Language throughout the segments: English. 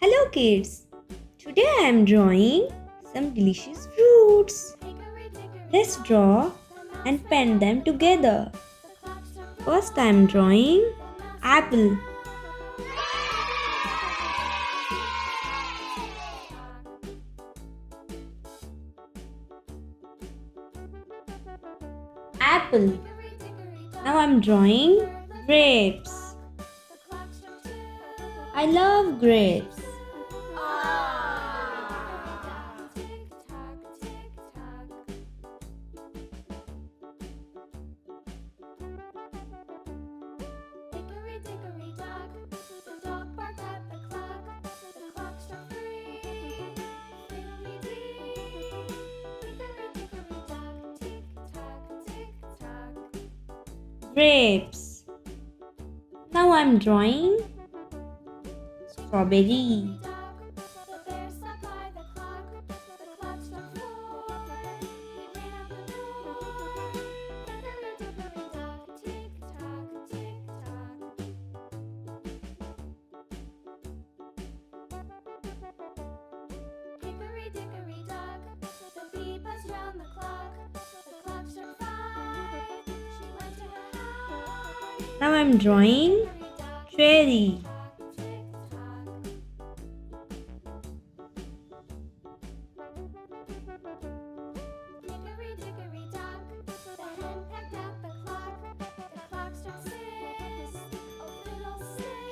Hello kids! Today I am drawing some delicious fruits. Let's draw and pen them together. First I am drawing apple. Apple. Now I am drawing grapes. I love grapes. Grapes. Now I'm drawing strawberry. Now I'm drawing cherry.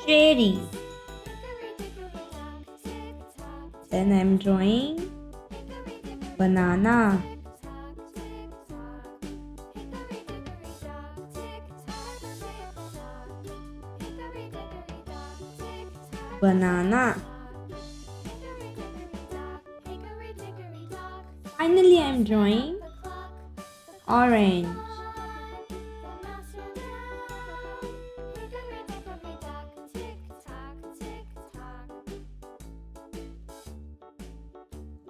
Cherry. Then I'm drawing banana. Banana. Finally, I'm drawing orange.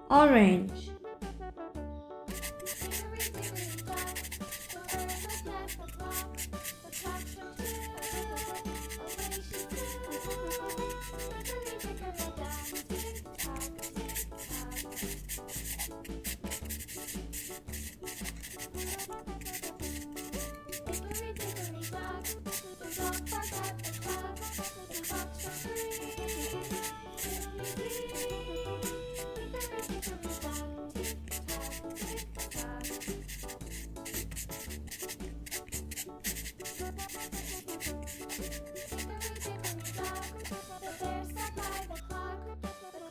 Orange.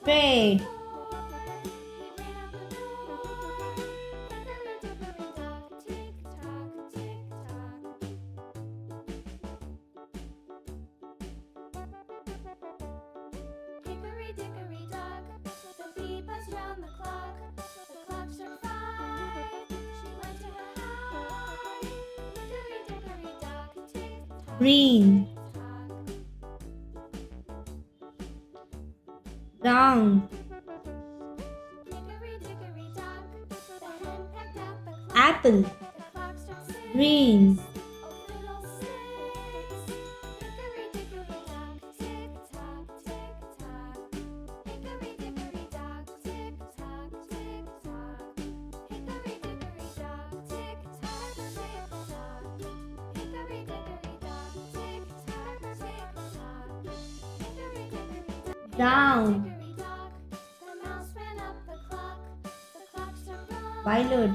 Red. Green. Brown. Apple. Green. Brown. Violet.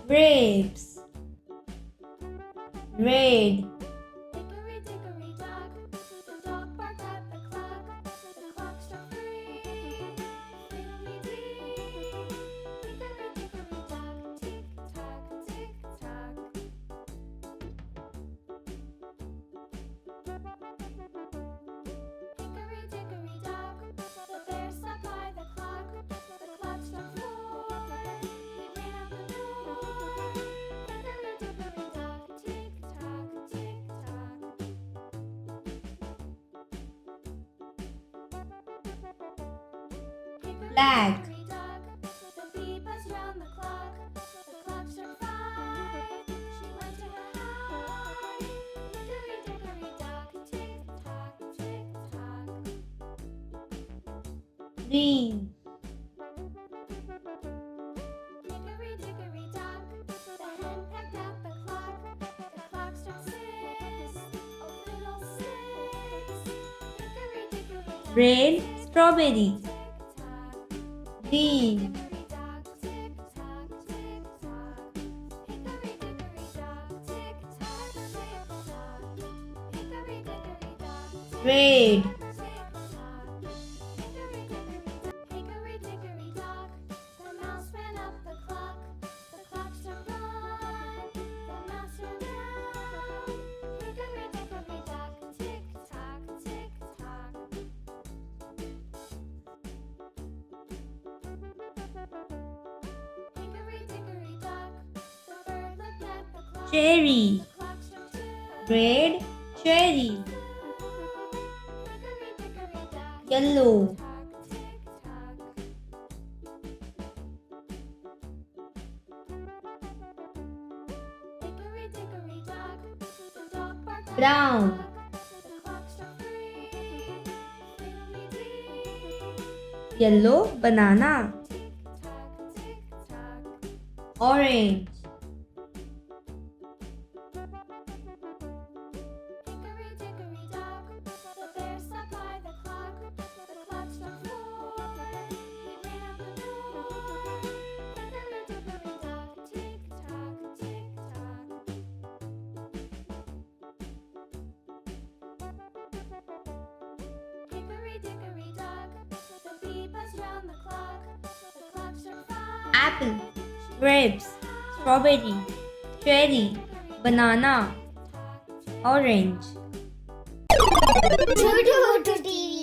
Grapes. Red. Black. Green. Red strawberry. Green. Red. Cherry. Red cherry. Yellow. Brown. Yellow banana. Orange. Apple. Grapes. Strawberry. Cherry. Banana. Orange. Motu TV.